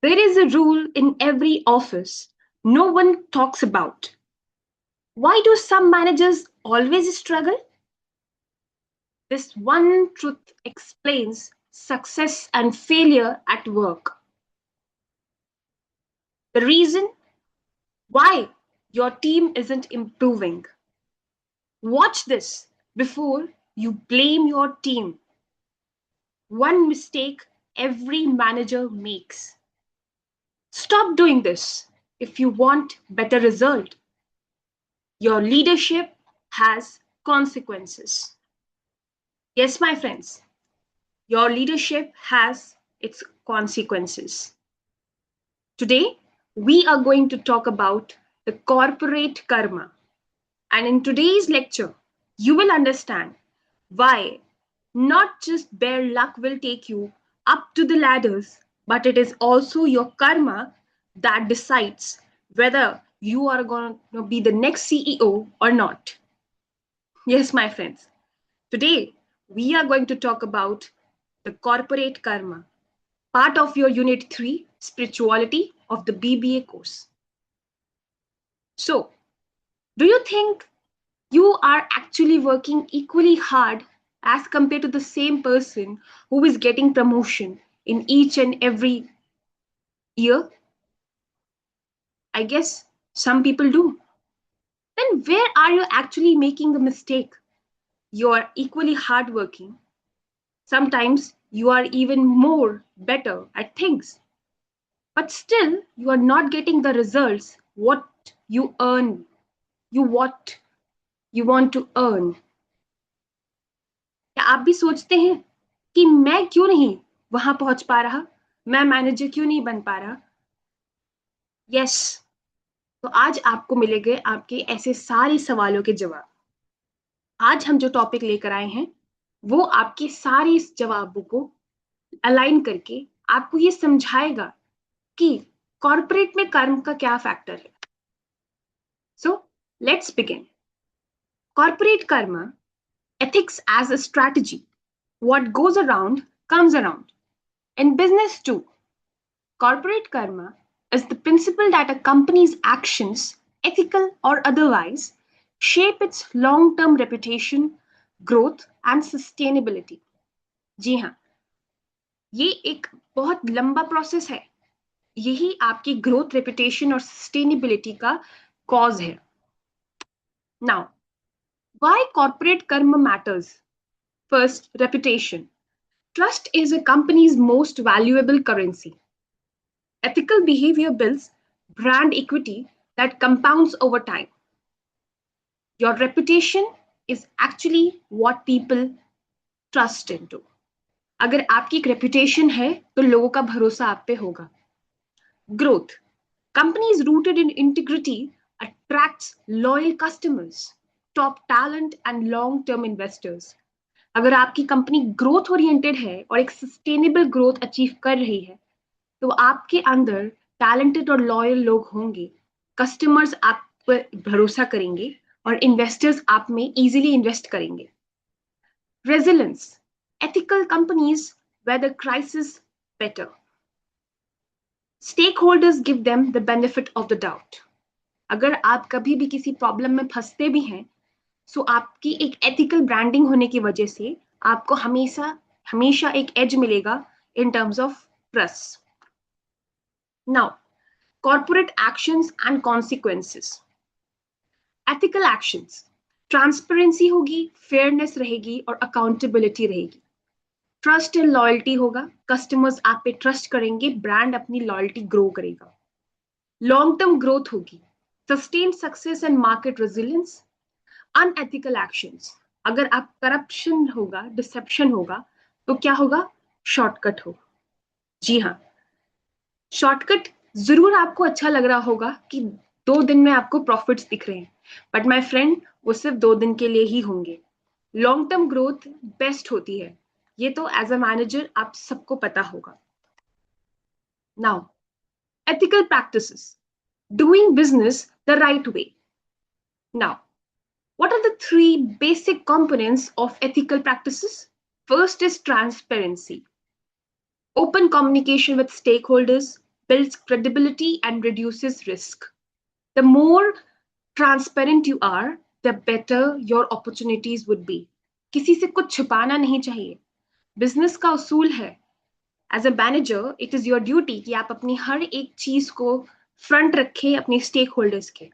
There is a rule in every office no one talks about. Why do some managers always struggle? This one truth explains success and failure at work. The reason why your team isn't improving. Watch this before you blame your team. One mistake every manager makes. Stop doing this if you want better result. Your leadership has consequences. Yes, my friends, your leadership has its consequences. Today, we are going to talk about the corporate karma. And in today's lecture, you will understand why not just bare luck will take you up to the ladders, but it is also your karma that decides whether you are going to be the next CEO or not. Yes, my friends. Today, we are going to talk about the corporate karma, part of your Unit 3 Spirituality of the BBA course. So, do you think you are actually working equally hard as compared to the same person who is getting promotion in each and every year? I guess some people do. Then where are you actually making the mistake? You are equally hardworking. Sometimes you are even more better at things, but still you are not getting the results what you earn, what you want to earn. क्या आप भी सोचते हैं कि मैं क्यों नहीं वहां पहुंच पा रहा, मैं मैनेजर क्यों नहीं बन पा रहा? यस, तो आज आपको मिलेंगे आपके ऐसे सारे सवालों के जवाब. आज हम जो टॉपिक लेकर आए हैं वो आपके सारे जवाबों को अलाइन करके आपको ये समझाएगा कि कॉर्पोरेट में कर्म का क्या फैक्टर है. So let's begin. कॉर्पोरेट कर्म, ethics as a strategy. What goes around comes around. In business too, corporate karma is the principle that a company's actions, ethical or otherwise, shape its long-term reputation, growth and sustainability. जी हाँ, ये एक बहुत लंबा process है. यही आपकी growth, reputation और sustainability का कॉज है. Now, why corporate karma matters? First, reputation. Trust is a company's most valuable currency. Ethical behavior builds brand equity that compounds over time. Your reputation is actually what people trust into. अगर आपकी एक reputation है तो लोगों का भरोसा आप पे होगा. Growth. Companies rooted in integrity attracts loyal customers, top talent and long-term investors. अगर आपकी कंपनी ग्रोथ ओरिएंटेड है और एक सस्टेनेबल ग्रोथ अचीव कर रही है तो आपके अंदर टैलेंटेड और लॉयल लोग होंगे, कस्टमर्स आप पर भरोसा करेंगे और इन्वेस्टर्स आप में इजीली इन्वेस्ट करेंगे. Resilience. Ethical companies weather crisis better. Stakeholders give them the benefit of the doubt. अगर आप कभी भी किसी प्रॉब्लम में फंसते भी हैं सो आपकी एक एथिकल ब्रांडिंग होने की वजह से आपको हमेशा एक एज मिलेगा in terms of trust. Now, corporate actions and consequences. Ethical actions, transparency होगी, फेयरनेस रहेगी और अकाउंटेबिलिटी रहेगी. ट्रस्ट एंड लॉयल्टी होगा, कस्टमर्स आप पे ट्रस्ट करेंगे, ब्रांड अपनी लॉयल्टी ग्रो करेगा. लॉन्ग टर्म ग्रोथ होगी, sustain success and market resilience. Unethical actions, अगर आप करप्शन होगा, डिसेप्शन होगा तो क्या होगा? शॉर्टकट होगा. जी हाँ, शॉर्टकट जरूर आपको अच्छा लग रहा होगा कि 2 दिन में आपको प्रॉफिट्स दिख रहे हैं, बट माय फ्रेंड वो सिर्फ 2 दिन के लिए ही होंगे. लॉन्ग टर्म ग्रोथ बेस्ट होती है, ये तो एज अ मैनेजर आप सबको पता होगा. Now, ethical practices, doing business the right way. Now, what are the 3 basic components of ethical practices? First is transparency. Open communication with stakeholders, builds credibility and reduces risk. The more transparent you are, the better your opportunities would be. किसी से कुछ छुपाना नहीं चाहिए. Business का उसूल है, as a manager it is your duty कि आप अपनी हर एक चीज को फ्रंट रखें अपने स्टेक होल्डर्स के.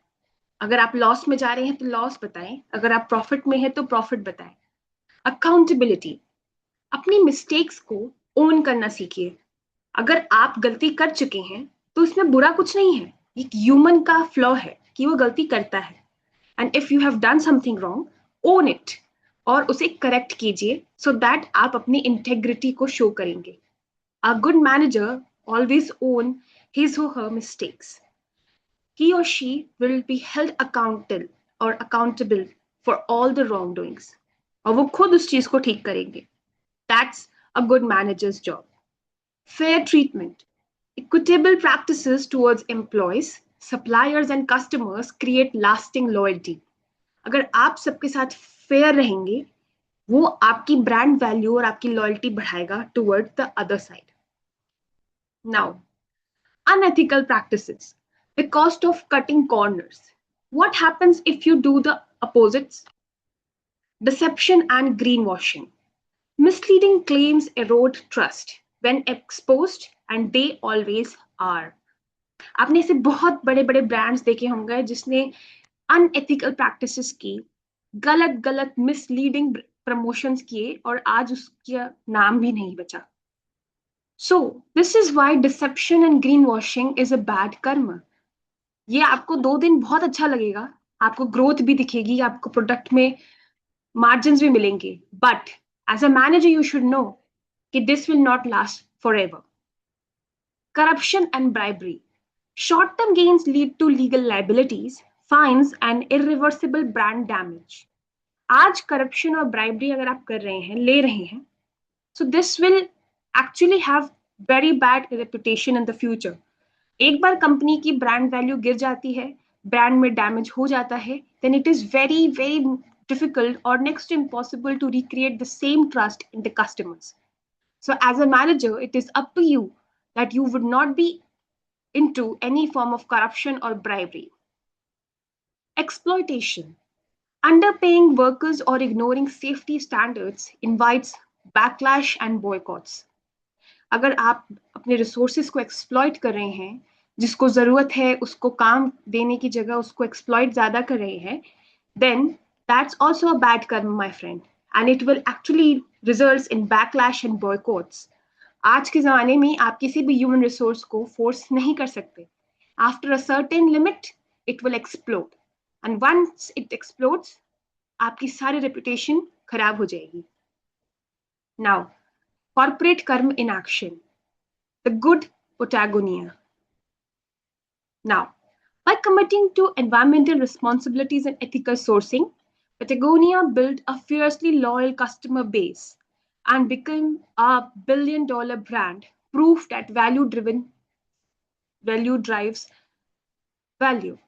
अगर आप लॉस में जा रहे हैं तो लॉस बताएं, अगर आप प्रॉफिट में हैं तो प्रॉफिट बताएं. अकाउंटेबिलिटी, अपनी मिस्टेक्स को ओन करना सीखिए. अगर आप गलती कर चुके हैं तो इसमें बुरा कुछ नहीं है, एक ह्यूमन का फ्लॉ है कि वो गलती करता है. And if you have done something wrong, own it और उसे करेक्ट कीजिए सो दैट आप अपनी इंटेग्रिटी को शो करेंगे. A good manager always own his or her mistakes. He or she will be held accountable for all the wrongdoings. और वो खुद उस चीज को ठीक करेंगे. That's a good manager's job. Fair treatment. Equitable practices towards employees, suppliers and customers create lasting loyalty. अगर आप सबके साथ फेयर रहेंगे, वो आपकी ब्रांड वैल्यू और आपकी लॉयल्टी बढ़ाएगा toward the other side. Now, unethical practices, the cost of cutting corners. What happens if you do the opposites? Deception and greenwashing. Misleading claims erode trust when exposed, and they always are. आपने ऐसे बहुत बड़े बड़े brands देखे होंगे जिसने unethical practices की, गलत गलत मिसलीडिंग प्रमोशंस किए और आज उसका नाम भी नहीं बचा. So this is why deception and greenwashing is a bad karma. ये आपको 2 दिन बहुत अच्छा लगेगा, आपको ग्रोथ भी दिखेगी, आपको प्रोडक्ट में मार्जिन्स भी मिलेंगे, but as a manager you should know कि this will not last forever. Corruption and bribery. Short-term gains lead to legal liabilities, fines and irreversible brand damage. आज करप्शन और ब्राइबरी अगर आप कर रहे हैं, ले रहे हैं, so this will actually have very bad reputation in the future. एक बार कंपनी की ब्रांड वैल्यू गिर जाती है, ब्रांड में डैमेज हो जाता है, then it is very very difficult or next to impossible to recreate the same trust in the customers. So as a manager, it is up to you that you would not be into any form of corruption or bribery. Exploitation. Underpaying workers or ignoring safety standards invites backlash and boycotts. अगर आप अपने resources को exploit कर रहे हैं, जिसको जरूरत है उसको काम देने की जगह उसको एक्सप्लॉइट ज्यादा कर रहे हैं, then that's also a bad karma, my friend, and it will actually results in backlash and boycotts. आज के जमाने में आप किसी भी ह्यूमन रिसोर्स को फोर्स नहीं कर सकते. After a certain limit it will explode, and once it explodes आपकी सारी रेपुटेशन खराब हो जाएगी. Now, corporate karma in action, the good Patagonia. Now, by committing to environmental responsibilities and ethical sourcing, Patagonia built a fiercely loyal customer base and became a billion-dollar brand, proof that value drives value.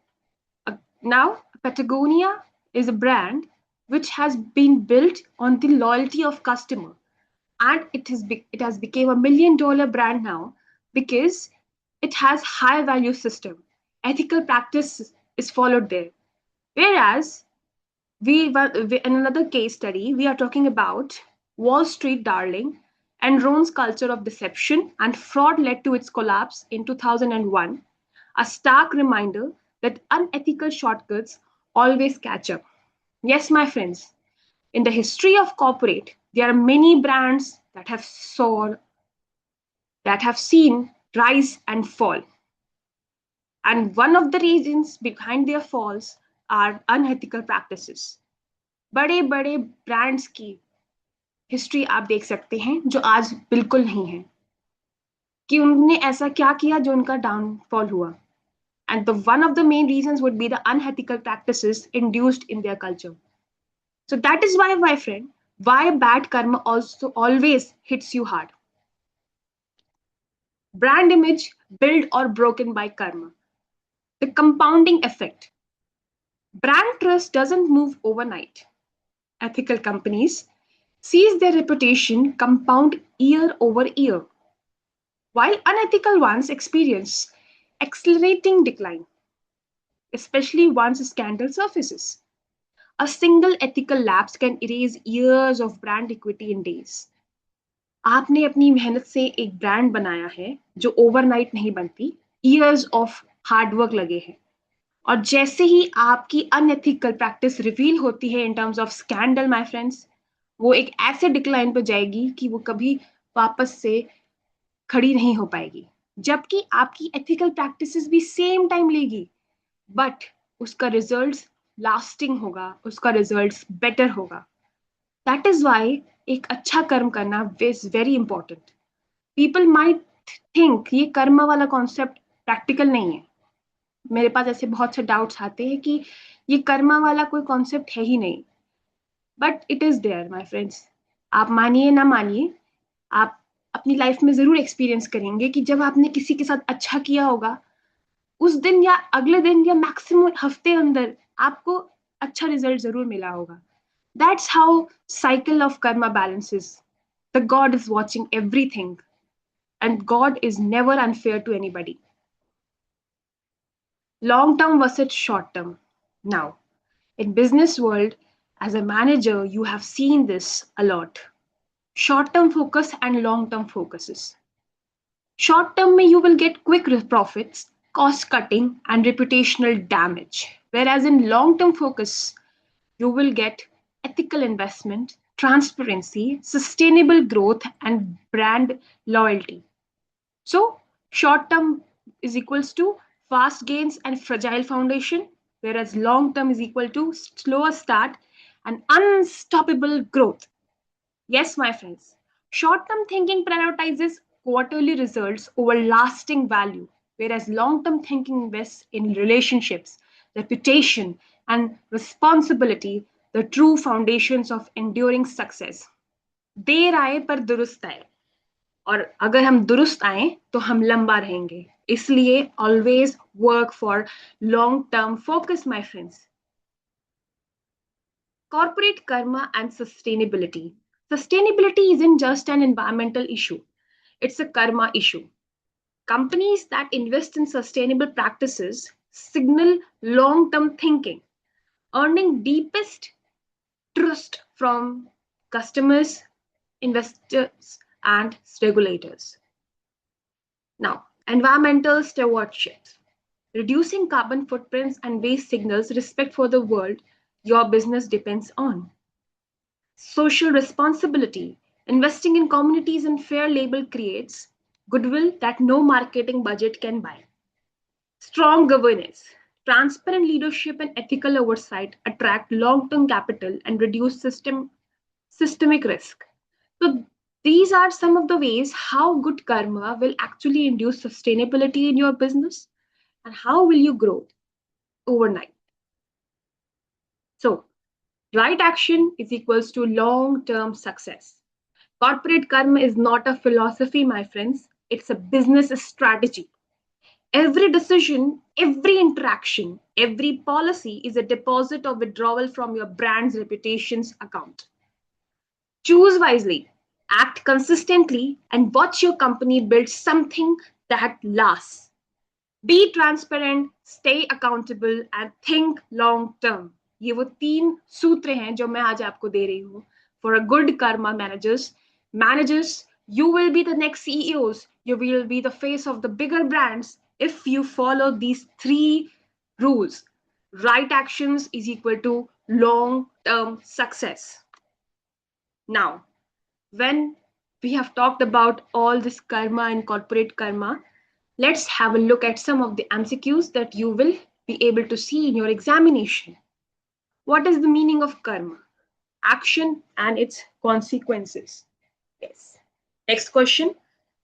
Now, Patagonia is a brand which has been built on the loyalty of customer. And it has become a $1 million brand now because it has high value system. Ethical practice is followed there. Whereas in another case study, we are talking about Wall Street darling Enron's culture of deception and fraud led to its collapse in 2001, a stark reminder that unethical shortcuts always catch up. Yes, my friends, in the history of corporate, there are many brands that have seen rise and fall. And one of the reasons behind their falls are unethical practices. बड़े बड़े brands की history आप देख सकते हैं जो आज बिल्कुल नहीं है, कि उन्होंने ऐसा क्या किया जो उनका डाउनफॉल हुआ. And one of the main reasons would be the unethical practices induced in their culture. So that is why, my friend, why bad karma also always hits you hard. Brand image built or broken by karma. The compounding effect. Brand trust doesn't move overnight. Ethical companies sees their reputation compound year over year. while unethical ones experience accelerating decline, especially once a scandal surfaces. A single ethical lapse can erase years of brand equity in days. आपने अपनी मेहनत से एक brand बनाया है जो overnight नहीं बनती, ईयर्स ऑफ हार्डवर्क लगे हैं, और जैसे ही आपकी अनएथिकल प्रैक्टिस रिवील होती है in terms of scandal my friends, वो एक ऐसे डिक्लाइन पे जाएगी कि वो कभी वापस से खड़ी नहीं हो पाएगी, जबकि आपकी एथिकल प्रैक्टिसेस भी सेम टाइम लेगी, बट उसका रिजल्ट्स लास्टिंग होगा, उसका रिजल्ट्स बेटर होगा. दैट इज वाई एक अच्छा कर्म करना is very important. People might think ये कर्म वाला कॉन्सेप्ट प्रैक्टिकल नहीं है. मेरे पास ऐसे बहुत से डाउट्स आते हैं कि ये कर्मा वाला कोई कॉन्सेप्ट है ही नहीं, but it is there my friends. आप मानिए ना मानिए, आप अपनी लाइफ में जरूर एक्सपीरियंस करेंगे कि जब आपने किसी के साथ अच्छा किया होगा, उस दिन या अगले दिन या मैक्सिमम हफ्ते अंदर आपको अच्छा रिजल्ट जरूर मिला होगा. That's how cycle of karma balances. The god is watching everything, and god is never unfair to anybody. Long term versus short term. Now, in business world, as a manager, you have seen this a lot. Short term focus and long term focuses. Short term you will get quick profits, cost cutting and reputational damage. Whereas in long term focus, you will get ethical investment, transparency, sustainable growth and brand loyalty. So short term is equals to fast gains and fragile foundation, whereas long term is equal to slower start and unstoppable growth. Yes, my friends, short term thinking prioritizes quarterly results over lasting value, whereas long term thinking invests in relationships, reputation, and responsibility, the true foundations of enduring success. देर आए पर दुरुस्त आए, और अगर हम दुरुस्त आए तो हम लंबा रहेंगे. इसलिए always work for long term focus my friends. Corporate karma and sustainability. Sustainability isn't just an environmental issue, it's a karma issue. Companies that invest in sustainable practices signal long term thinking, earning deepest trust from customers, investors, and regulators. Now, environmental stewardship. Reducing carbon footprints and waste signals respect for the world your business depends on. Social responsibility. Investing in communities and fair label creates goodwill that no marketing budget can buy. Strong governance. Transparent leadership and ethical oversight attract long-term capital and reduce systemic risk. So these are some of the ways how good karma will actually induce sustainability in your business and how will you grow overnight. So right action is equals to long-term success. Corporate karma is not a philosophy, my friends. It's a business strategy. Every decision, every interaction, every policy is a deposit or withdrawal from your brand's reputation's account. Choose wisely, act consistently, and watch your company build something that lasts. Be transparent, stay accountable, and think long term. ये वो 3 सूत्र हैं जो मैं आज आपको दे रही हूँ. For a good karma managers, you will be the next CEOs. You will be the face of the bigger brands if you follow these 3 rules. Right actions is equal to long-term success. Now, when we have talked about all this karma and corporate karma, let's have a look at some of the MCQs that you will be able to see in your examination. What is the meaning of karma? Action and its consequences. Yes. Next question.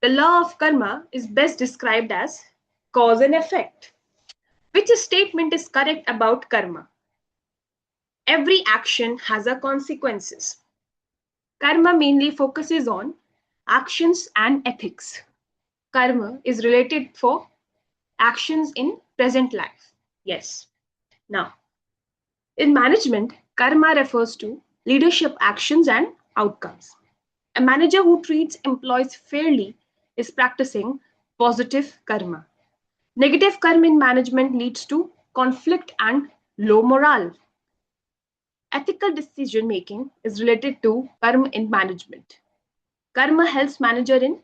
The law of karma is best described as cause and effect. Which statement is correct about karma? Every action has a consequences. Karma mainly focuses on actions and ethics. Karma is related for actions in present life. Yes. Now, in management, karma refers to leadership actions and outcomes. A manager who treats employees fairly is practicing positive karma. Negative karma in management leads to conflict and low morale. Ethical decision making is related to karma in management. Karma helps manager in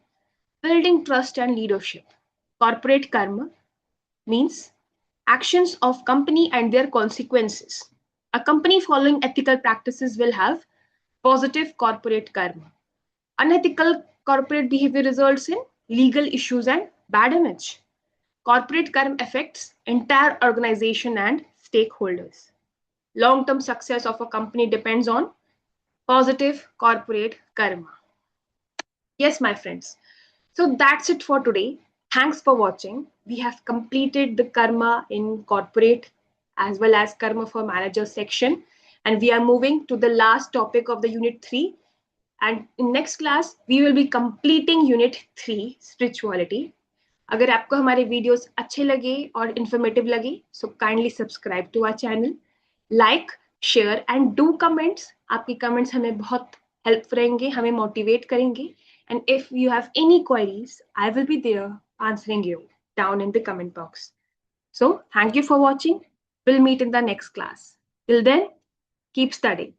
building trust and leadership. Corporate karma means actions of company and their consequences. A company following ethical practices will have positive corporate karma. Unethical corporate behavior results in legal issues and bad image. Corporate karma affects entire organization and stakeholders. Long-term success of a company depends on positive corporate karma. Yes, my friends. So that's it for today. Thanks for watching. We have completed the karma in corporate as well as karma for manager section. And we are moving to the last topic of the unit 3. And in next class, we will be completing unit 3, spirituality. अगर आपको हमारे videos अच्छे लगे और informative लगे so kindly subscribe to our channel, like, share and do comments. आपकी comments हमें बहुत हेल्प रहेंगे, हमें मोटिवेट करेंगे. And if you have any queries, I will be there answering you down in the comment box. So thank you for watching. We'll meet in the next class. Till then, keep studying.